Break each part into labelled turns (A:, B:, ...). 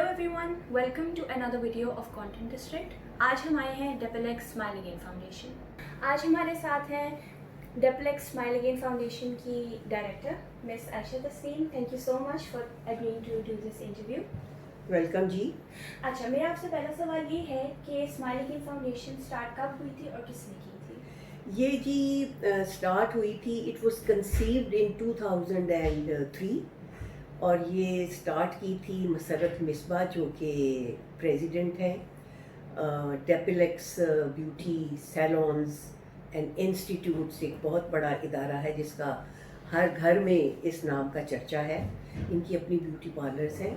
A: Hello everyone, welcome to another video of content district. आज हम आए हैं डेपलेक्स स्माइल अगेन फाउंडेशन। आज हमारे साथ हैं डेपलेक्स स्माइल अगेन फाउंडेशन की director miss Ayesha Tasleem. Thank you so much for agreeing to do this interview.
B: Welcome ji.
A: अच्छा, मेरा आपसे पहला सवाल ये है कि स्माइल अगेन फाउंडेशन स्टार्ट कब हुई थी और किसने की थी?
B: ये जी स्टार्ट हुई थी, इट वाज कंसीव्ड इन 2003 और ये स्टार्ट की थी मसरत मिसबा जो कि प्रेसिडेंट हैं। डेपिलेक्स ब्यूटी सैलॉन्स एंड इंस्टीट्यूट्स एक बहुत बड़ा इदारा है जिसका हर घर में इस नाम का चर्चा है। इनकी अपनी ब्यूटी पार्लर्स हैं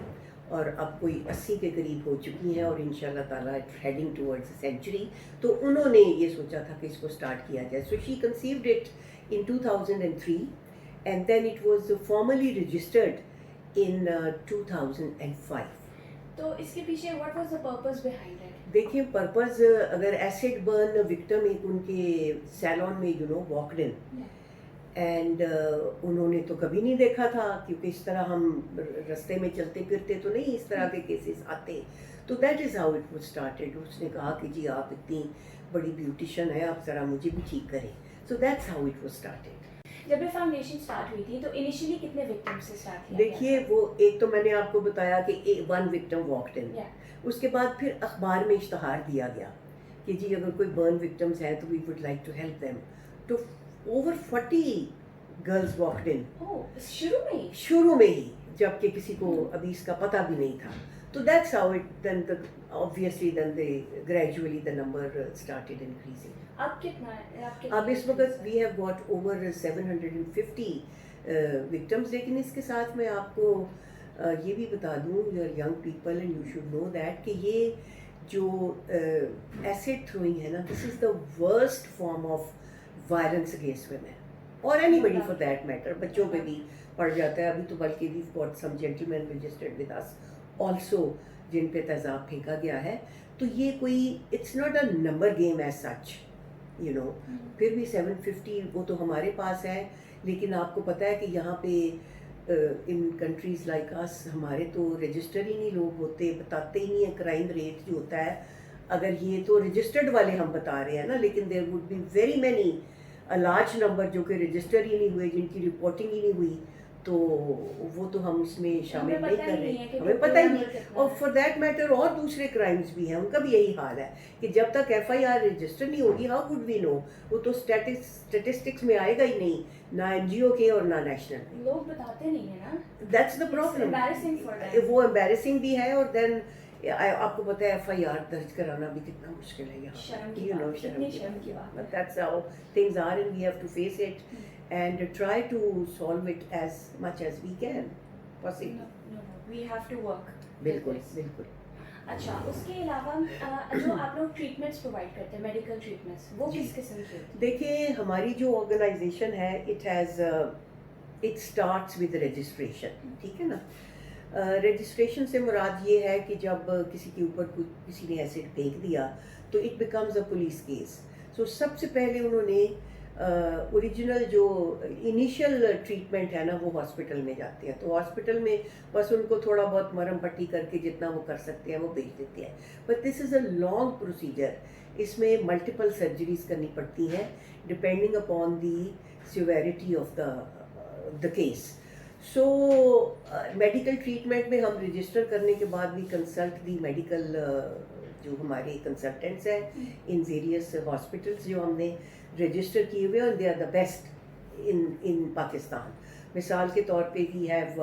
B: और अब कोई 80 के करीब हो चुकी हैं और इंशाल्लाह ताला हेडिंग टुवर्ड्स अ सेंचुरी। तो उन्होंने ये सोचा था कि इसको स्टार्ट किया जाए। So she conceived it in 2003 and then it was formally registered in 2005.
A: तो इसके पीछे what was the purpose behind it?
B: देखिए, पर्पस अगर एसिड बर्न विक्टिम एक उनके सैलॉन में वॉकड इन एंड उन्होंने तो कभी नहीं देखा था, क्योंकि इस तरह हम रास्ते में चलते फिरते तो नहीं इस तरह के केसेस आते। तो that is how it was started. उसने कहा कि जी आप इतनी बड़ी ब्यूटिशियन है, आप ज़रा मुझे भी ठीक करें। So that's how it was started.
A: जब ये फाउंडेशन स्टार्ट हुई थी तो इनिशियली कितने विक्टिम से स्टार्ट किया?
B: देखिए, वो एक तो मैंने आपको बताया कि वन विक्टिम वॉकड इन। उसके बाद फिर अखबार में इश्तहार दिया गया कि जी अगर कोई बर्न विक्टिम्स हैं तो we would like to help them. तो ओवर 40 गर्ल्स वॉकड इन शुरू में ही, जबकि किसी को अभी इसका पता भी नहीं था। तो that's how it then obviously then they gradually the number started increasing.
A: अब कितना है?
B: अब इस वक्त we have got over 750 victims। लेकिन इसके साथ मैं आपको ये भी बता दूँ, you're young people and you should know that कि ये जो acid throwing है ना, this is the worst form of violence against women or anybody for that matter। बच्चों पे भी पड़ जाता है। अभी तो बल्कि we've got some gentlemen registered with us also जिन पे तेज़ाब फेंका गया है। तो ये कोई it's not a number game as such, you know. फिर भी 750 वो तो हमारे पास है, लेकिन आपको पता है कि यहाँ पे इन कंट्रीज़ लाइक अस हमारे तो रजिस्टर ही नहीं लोग होते, बताते ही नहीं है क्राइम रेट जो होता है। अगर ये तो रजिस्टर्ड वाले हम बता रहे हैं ना, लेकिन there would be very many a large number जो कि रजिस्टर ही नहीं हुए, जिनकी रिपोर्टिंग ही नहीं हुई। तो वो तो हम इसमें शामिल नहीं कर रहे, हमें पता ही नहीं। और फॉर दैट मैटर और दूसरे क्राइम्स भी हैं, उनका भी यही हाल है कि जब तक FIR रजिस्टर नहीं होगी हाउ कुड वी नो? वो तो स्टैटिस्टिक्स में आएगा ही नहीं, ना NGO के और ना नेशनल।
A: लोग बताते नहीं है ना,
B: दैट्स द प्रॉब्लम। वो एम्बैरेसिंग भी है और देन आपको पता है FIR दर्ज कराना भी कितना मुश्किल है यहाँ,
A: शर्म की बात।
B: But that's how things are and we have to face it and try to solve it as much as we can possibly.
A: No, we have to work.
B: बिल्कुल बिल्कुल।
A: अच्छा, उसके अलावा जो आप लोग ट्रीटमेंट्स प्रोवाइड करते हैं, मेडिकल ट्रीटमेंट्स, वो किस किस्म के?
B: देखिए, हमारी जो ऑर्गेनाइजेशन है इट स्टार्ट्स विद रजिस्ट्रेशन, ठीक है ना। रजिस्ट्रेशन से मुराद ये है कि जब किसी के ऊपर किसी ने एसिड फेंक दिया तो it becomes a police case. So सबसे पहले उन्होंने ओरिजिनल जो इनिशियल ट्रीटमेंट है ना, वो हॉस्पिटल में जाते हैं। तो हॉस्पिटल में बस उनको थोड़ा बहुत मरहम पट्टी करके जितना वो कर सकते हैं वो भेज देते हैं। But this is a long procedure. इसमें मल्टीपल सर्जरीज करनी पड़ती हैं depending upon the severity of the case. So medical treatment में हम रजिस्टर करने के बाद भी कंसल्ट दी मेडिकल जो हमारे कंसल्टेंट्स हैं इन वेरियस हॉस्पिटल्स जो हमने रजिस्टर किए हुए और they are the best in Pakistan. मिसाल के तौर पे we have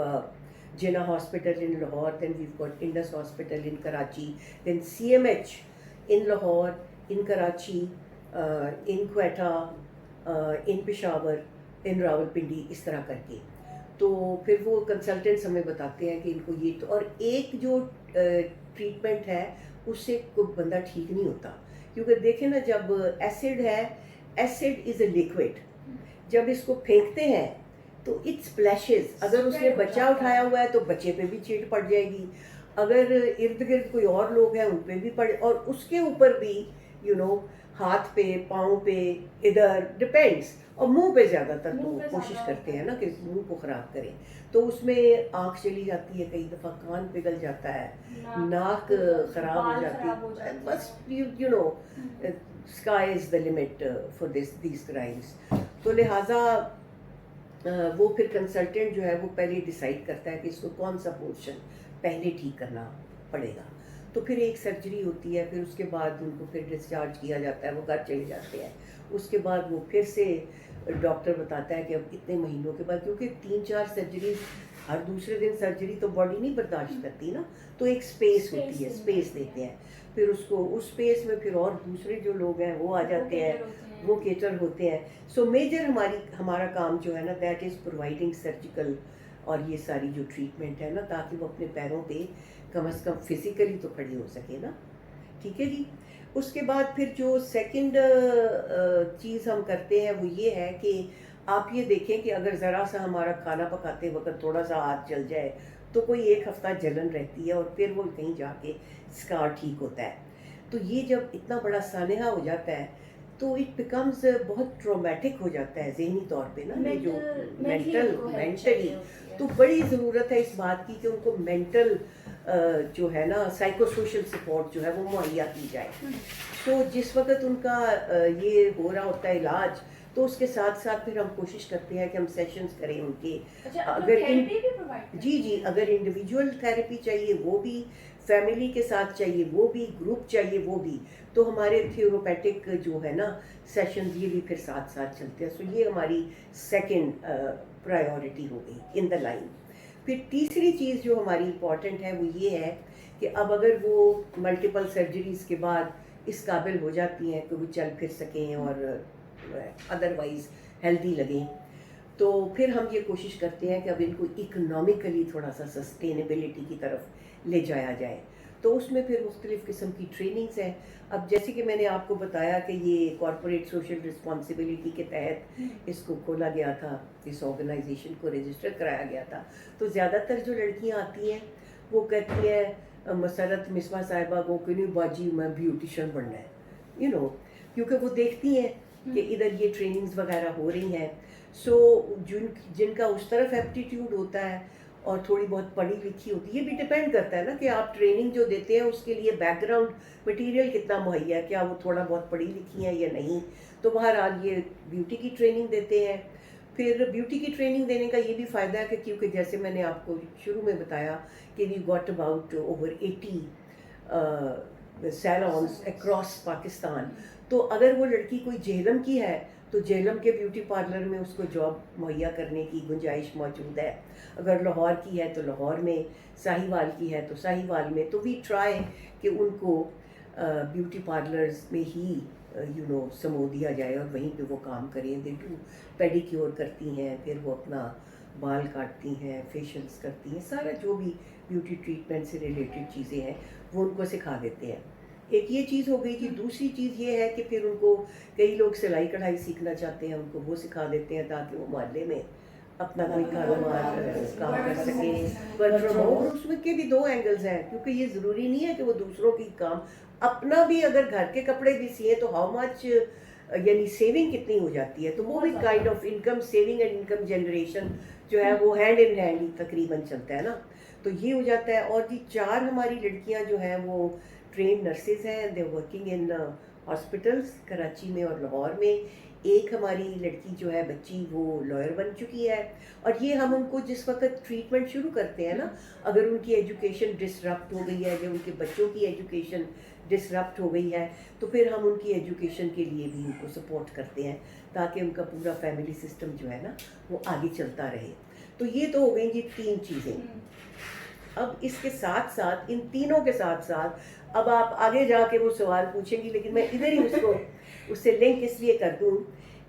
B: Jinnah hospital in Lahore, then we got Indus hospital in Karachi, then CMH in Lahore, in Karachi, in Quetta, in Peshawar, in Rawalpindi, इस तरह करके। तो फिर वो कंसल्टेंट्स हमें बताते हैं कि इनको ये तो, और एक जो ट्रीटमेंट है उससे कोई बंदा ठीक नहीं होता। क्योंकि देखें ना, जब एसिड है, एसिड इज़ अ लिक्विड, जब इसको फेंकते हैं तो इट स्प्लैशेस। अगर उसने बच्चा उठाया हुआ है तो बच्चे पे भी चीट पड़ जाएगी, अगर इर्द गिर्द कोई और लोग हैं उन पे भी पड़े, और उसके ऊपर भी यू नो हाथ पे, पाँव पे, इधर डिपेंड्स, और मुंह पे ज़्यादातर तो
A: मुंह पे
B: कोशिश
A: ज़्यादा
B: करते
A: होता
B: हैं ना कि मुंह को ख़राब करें, तो उसमें आँख चली जाती है, कई दफ़ा कान पिघल जाता है, नाक ख़राब हो
A: बाल
B: जाती
A: खराब हो
B: है,
A: जाते
B: बस
A: हैं।
B: You know sky is the limit for these crimes. तो लिहाजा वो फिर कंसल्टेंट जो है वो पहले डिसाइड करता है कि इसको कौन सा पोर्शन पहले ठीक करना पड़ेगा। तो फिर एक सर्जरी होती है, फिर उसके बाद उनको फिर डिस्चार्ज किया जाता है, वो घर चले जाते हैं। उसके बाद वो फिर से डॉक्टर बताता है कि अब इतने महीनों के बाद, क्योंकि 3-4 सर्जरी हर दूसरे दिन सर्जरी तो बॉडी नहीं बर्दाश्त करती ना, तो एक स्पेस होती है, स्पेस देते हैं। फिर उसको उस स्पेस में फिर और दूसरे जो लोग हैं वो आ जाते हैं, वो केटर होते हैं। सो मेजर हमारा काम जो है ना, दैट इज़ प्रोवाइडिंग सर्जिकल और ये सारी जो ट्रीटमेंट है ना, ताकि वो अपने पैरों पे कम से कम फिजिकली तो खड़ी हो सके ना। ठीक है जी। उसके बाद फिर जो सेकंड चीज़ हम करते हैं वो ये है कि आप ये देखें कि अगर ज़रा सा हमारा खाना पकाते वक्त थोड़ा सा हाथ जल जाए तो कोई 1 हफ़्ता जलन रहती है और फिर वो कहीं जाके स्कार ठीक होता है। तो ये जब इतना बड़ा सानेहा हो जाता है तो इट बिकम्स बहुत ट्रॉमेटिक हो जाता है ज़हनी तौर पे ना, ये जो मेंटली तो बड़ी ज़रूरत है इस बात की कि उनको मेंटल जो है ना साइको सोशल सपोर्ट जो है वो मुहैया की जाए। तो जिस वक्त उनका ये हो रहा होता है इलाज, तो उसके साथ साथ फिर हम कोशिश करते हैं कि हम सेशंस करें उनके। अगर जी, अगर इंडिविजुअल थेरेपी चाहिए वो भी, फैमिली के साथ चाहिए वो भी, ग्रुप चाहिए वो भी, तो हमारे थ्योरोपैटिक जो है ना सेशंस ये भी फिर साथ साथ चलते हैं। सो ये हमारी सेकंड प्रायोरिटी हो गई इन द लाइन। फिर तीसरी चीज़ जो हमारी इम्पॉर्टेंट है वो ये है कि अब अगर वो मल्टीपल सर्जरीज़ के बाद इस काबिल हो जाती हैं कि वो चल फिर सकें और अदरवाइज़ हेल्दी लगें, तो फिर हम ये कोशिश करते हैं कि अब इनको इकोनॉमिकली थोड़ा सा सस्टेनेबिलिटी की तरफ ले जाया जाए। तो उसमें फिर मुख्तलिफ़ किस्म की ट्रेनिंग्स हैं। अब जैसे कि मैंने आपको बताया कि ये कॉरपोरेट सोशल रिस्पॉन्सिबिलिटी के तहत इसको खोला गया था, इस ऑर्गेनाइजेशन को रजिस्टर कराया गया था। तो ज़्यादातर जो लड़कियां आती हैं वो कहती हैं मसरत मिसबा साहिबा को कि नहीं बाजी मैं ब्यूटिशियन बनना है, यू नो, क्योंकि वो देखती हैं कि इधर ये ट्रेनिंग्स वगैरह हो रही हैं। सो जिनका उस तरफ एप्टीट्यूड होता है और थोड़ी बहुत पढ़ी लिखी होती है, ये भी डिपेंड करता है ना कि आप ट्रेनिंग जो देते हैं उसके लिए बैकग्राउंड मटेरियल कितना मुहैया है, क्या वो थोड़ा बहुत पढ़ी लिखी हैं या नहीं। तो बहरहाल ये ब्यूटी की ट्रेनिंग देते हैं। फिर ब्यूटी की ट्रेनिंग देने का ये भी फ़ायदा है कि क्योंकि जैसे मैंने आपको शुरू में बताया कि we got about over 80 salons across Pakistan. तो अगर वो लड़की कोई जेहलम की है तो जेहलम के ब्यूटी पार्लर में उसको जॉब मुहैया करने की गुंजाइश मौजूद है। अगर लाहौर की है तो लाहौर में, साहिवाल की है तो साहिवाल में। तो वी ट्राई कि उनको ब्यूटी पार्लर्स में ही यू नो समो दिया जाए और वहीं पे वो काम करें। दे डू पेडिक्योर करती हैं, फिर वो अपना बाल काटती हैं, फेशियल्स करती हैं, सारा जो भी ब्यूटी ट्रीटमेंट से रिलेटेड चीज़ें हैं वो उनको सिखा देते हैं। एक ये चीज़ हो गई थी। दूसरी चीज़ ये है कि फिर उनको कई लोग सिलाई कढ़ाई सीखना चाहते हैं, उनको वो सिखा देते हैं ताकि वो मोहल्ले में अपना कोई कारोबार काम कर सके, वर्क फ्रॉम होम। उसमें के भी 2 एंगल्स हैं, क्योंकि ये ज़रूरी नहीं है कि वो दूसरों की काम, अपना भी अगर घर के कपड़े भी सिए तो हाउ मच यानी सेविंग कितनी हो जाती है। तो वो भी kind of income saving and income generation जो है वो हैंड इन हैंड ही तकरीबन चलता है ना। तो ये हो जाता है। और जी 4 हमारी लड़कियां जो हैं वो ट्रेन नर्सेज हैं, they working in hospitals Karachi में और लाहौर में। एक हमारी लड़की जो है बच्ची वो लॉयर बन चुकी है। और ये हम उनको जिस वक्त ट्रीटमेंट शुरू करते हैं ना, अगर उनकी एजुकेशन डिसरप्ट हो गई है या उनके बच्चों की एजुकेशन डिसरप्ट हो गई है, तो फिर हम उनकी एजुकेशन के लिए भी उनको सपोर्ट करते हैं ताकि उनका पूरा फैमिली सिस्टम जो है ना वो आगे चलता रहे। तो ये तो हो गई जी 3 चीज़ें। अब इसके साथ साथ, इन तीनों के साथ साथ, अब आप आगे जाके वो सवाल पूछेंगी, लेकिन मैं इधर ही उससे लिंक इसलिए कर दूँ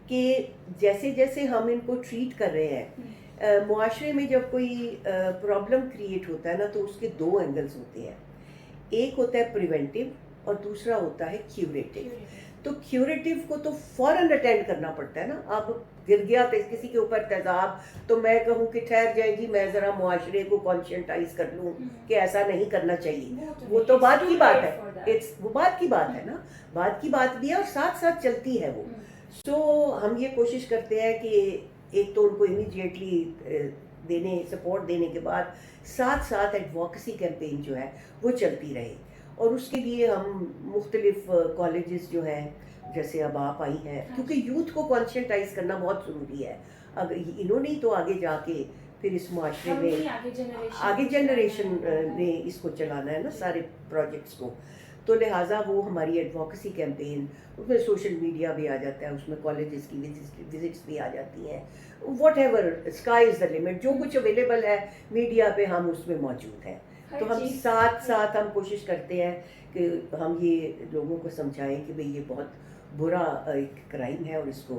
B: कि जैसे जैसे हम इनको ट्रीट कर रहे हैं, मुआशरे में जब कोई प्रॉब्लम क्रिएट होता है ना तो उसके 2 एंगल्स होते हैं। एक होता है प्रिवेंटिव और दूसरा होता है क्यूरेटिव। तो क्यूरेटिव को तो फौरन अटेंड करना पड़ता है ना. अब गिर गया किसी के ऊपर तेजाब, तो मैं कहूँ कि ठहर जाए जी, मैं ज़रा मुआशरे को कॉन्शियटाइज कर लूँ कि ऐसा नहीं करना चाहिए. वो तो बात की बात है, वो बात की बात है ना, बात की बात भी है और साथ साथ चलती है वो. सो हम ये कोशिश करते हैं कि एक तो उनको इमीडिएटली देने, सपोर्ट देने के बाद साथ साथ एडवोकेसी कैंपेन जो है वो चलती रहे. और उसके लिए हम मुख्तलिफ कॉलेजेस जो हैं, जैसे अब आप आई हैं, क्योंकि यूथ को कॉन्शियटाइज करना बहुत ज़रूरी है. अगर इन्होंने ही तो आगे जाके फिर इस माशरे में आगे जनरेशन ने इसको चलाना है ना, सारे प्रोजेक्ट्स को. तो लिहाजा वो हमारी एडवोकेसी कैंपेन, उसमें सोशल मीडिया भी आ जाता है, उसमें कॉलेजेस की विजिट्स भी आ जाती हैं. What ever, sky is the limit. जो कुछ अवेलेबल है मीडिया पे हम उसमें मौजूद हैं. तो हम साथ साथ हम कोशिश करते हैं कि हम ये लोगों को समझाएं कि भाई ये बहुत बुरा एक क्राइम है और इसको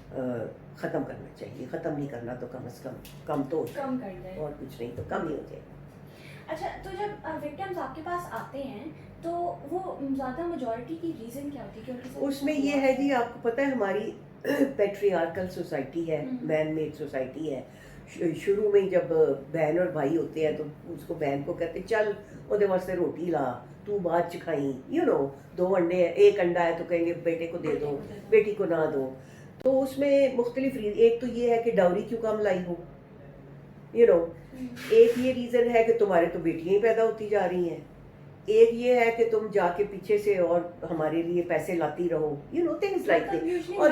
B: ख़त्म करना चाहिए. ख़त्म नहीं करना तो कम से कम तो
A: कम कर दें,
B: और कुछ नहीं तो कम ही हो जाए.
A: अच्छा, तो जब विक्टिम्स आपके पास आते हैं तो वो ज़्यादा मेजॉरिटी की रीज़न क्या होती है कि उनके साथ
B: उसमें ये है जी, आपको पता है हमारी पैट्रियार्कल सोसाइटी है, मैन मेड सोसाइटी है. शुरू में जब बहन और भाई होते हैं तो उसको बहन को कहते चल ਉਹਦੇ वास्ते रोटी ला, तू बाद च खाई, यू नो. 2 अंडे, एक अंडा है तो कहेंगे बेटे को दे दो, बेटी को ना दो. तो उसमें मुख्तलिफ एक तो ये है कि डाउरी क्यों कम लाई हो, यू नो. एक ये रीज़न है कि तुम्हारे तो बेटियां ही पैदा होती जा रही हैं. एक ये है कि तुम जाके पीछे से और हमारे लिए पैसे लाती रहो, you know, things like that. और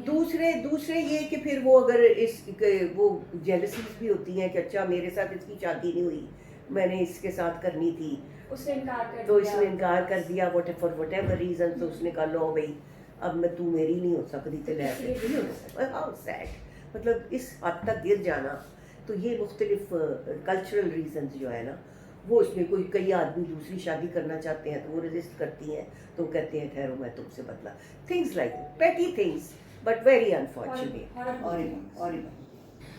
B: दूसरे ये कि फिर वो अगर वो जेलसीज भी होती हैं कि अच्छा मेरे साथ इसकी शादी नहीं हुई, मैंने इसके साथ करनी थी,
A: उसने
B: इनकार कर दिया फॉर व्हाटएवर रीजन. तो उसने कहा लो भाई अब मैं तू मेरी नहीं हो सकती तो ले. How sad. मतलब इस हद तक गिर जाना. तो ये मुख्तलिफ कल्चरल रीजंस जो है ना, वो उसमें कई आदमी दूसरी शादी करना चाहते हैं तो वो रेजिस्ट करती हैं, तो वो कहते हैं ठहरो मैं तुमसे बदला. Things like petty things but very unfortunate.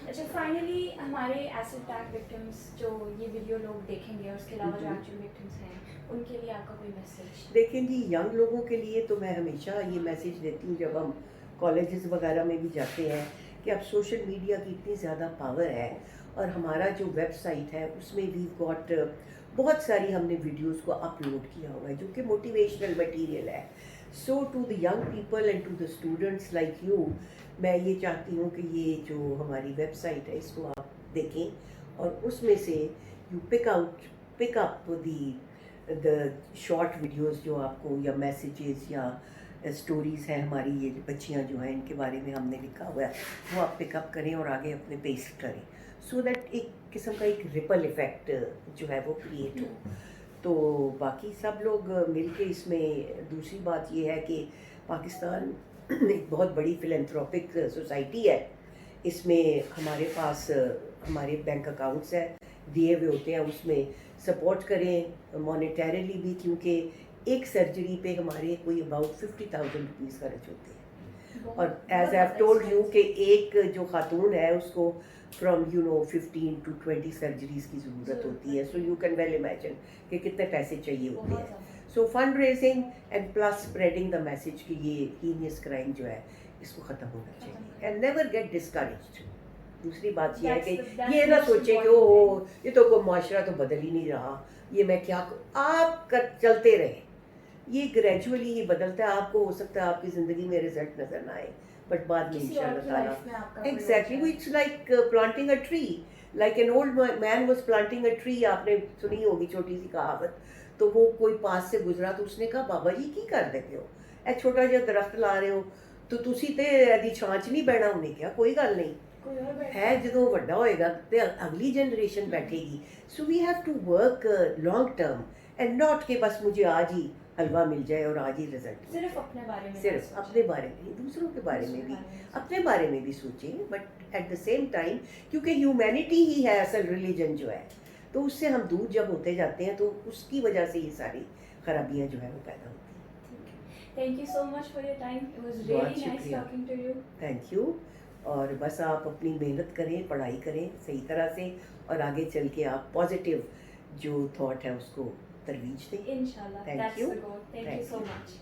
A: अच्छा, फाइनली हमारे एसिड अटैक विक्टिम्स जो ये वीडियो लोग देखेंगे और उसके अलावा जो एक्चुअल विक्टिम्स हैं उनके लिए आपका कोई मैसेज?
B: देखें जी, यंग लोगों के लिए तो मैं हमेशा ये मैसेज देती हूँ जब हम कॉलेजेस वगैरह में भी जाते हैं कि अब सोशल मीडिया की इतनी ज़्यादा पावर है और हमारा जो वेबसाइट है उसमें वी गॉट बहुत सारी हमने वीडियोस को अपलोड किया हुआ है जो कि मोटिवेशनल मटेरियल है. So to the young people and to the students like you, मैं ये चाहती हूँ कि ये जो हमारी वेबसाइट है इसको आप देखें और उसमें से you pick up the short videos जो आपको, या मैसेजेस या स्टोरीज़ हैं हमारी, ये बच्चियाँ जो हैं इनके बारे में हमने लिखा हुआ है, वो आप पिकअप करें और आगे अपने पेस्ट करें. सो दैट एक किस्म का एक रिपल इफ़ेक्ट जो है वो क्रिएट हो. तो बाकी सब लोग मिलके इसमें, दूसरी बात ये है कि पाकिस्तान एक बहुत बड़ी फिलैंथ्रोपिक सोसाइटी है. इसमें हमारे पास हमारे बैंक अकाउंट्स हैं दिए हुए होते हैं, उसमें सपोर्ट करें मॉनेटरीली भी, क्योंकि एक सर्जरी पे हमारे कोई अबाउट 50,000 रुपीज़ खर्च होते हैं. और as I have told you कि एक जो खातून है उसको फ्रॉम 15 to 20 सर्जरीज की ज़रूरत होती है. So you can well imagine कि कितने पैसे चाहिए होते हैं. So fund raising and plus spreading the message कि ये हीनियस क्राइम जो है इसको ख़त्म होना चाहिए. And never get discouraged. दूसरी बात ये है कि ये ना सोचे कि ओह ये तो कोई माशरा तो बदल ही नहीं रहा, ये मैं क्या आप चलते रहे. ये ग्रेजुअली ही बदलता है. आपको हो सकता है आपकी ज़िंदगी में रिजल्ट नज़र ना आए बट बाद में इंशाल्लाह ताला exactly. It's like planting a tree, like an old man was planting a tree. आपने सुनी होगी छोटी सी कहावत. तो वो कोई पास से गुजरा तो उसने कहा बाबा जी की कर देते हो, ए छोटा जिहा दरख्त ला रहे हो तो तुसी ते एदी छांच नहीं बैठा. उन्हें क्या कोई गल नहीं है, ਜਦੋਂ ਵੱਡਾ ਹੋਏਗਾ ਤੇ अगली जनरेशन बैठेगी. So we have to work long term and not कि बस मुझे आज ही हलवा मिल जाए और आज ही रिजल्ट.
A: सिर्फ अपने बारे में,
B: सिर्फ अपने बारे में, दूसरों के बारे में भी, अपने बारे में भी सोचें. But at the same time क्योंकि ह्यूमैनिटी ही है असल रिलीजन जो है, तो उससे हम दूर जब होते जाते हैं तो उसकी वजह से ये सारी खराबियाँ जो है वो पैदा होती हैं.
A: Thank you so much for your time. It was really nice talking to you.
B: Thank you. और बस आप अपनी मेहनत करें, पढ़ाई करें सही तरह से और आगे चल के आप पॉजिटिव जो थॉट है उसको तरवीज दें.
A: इंशाल्लाह.
B: Thank you.
A: Thank you so much.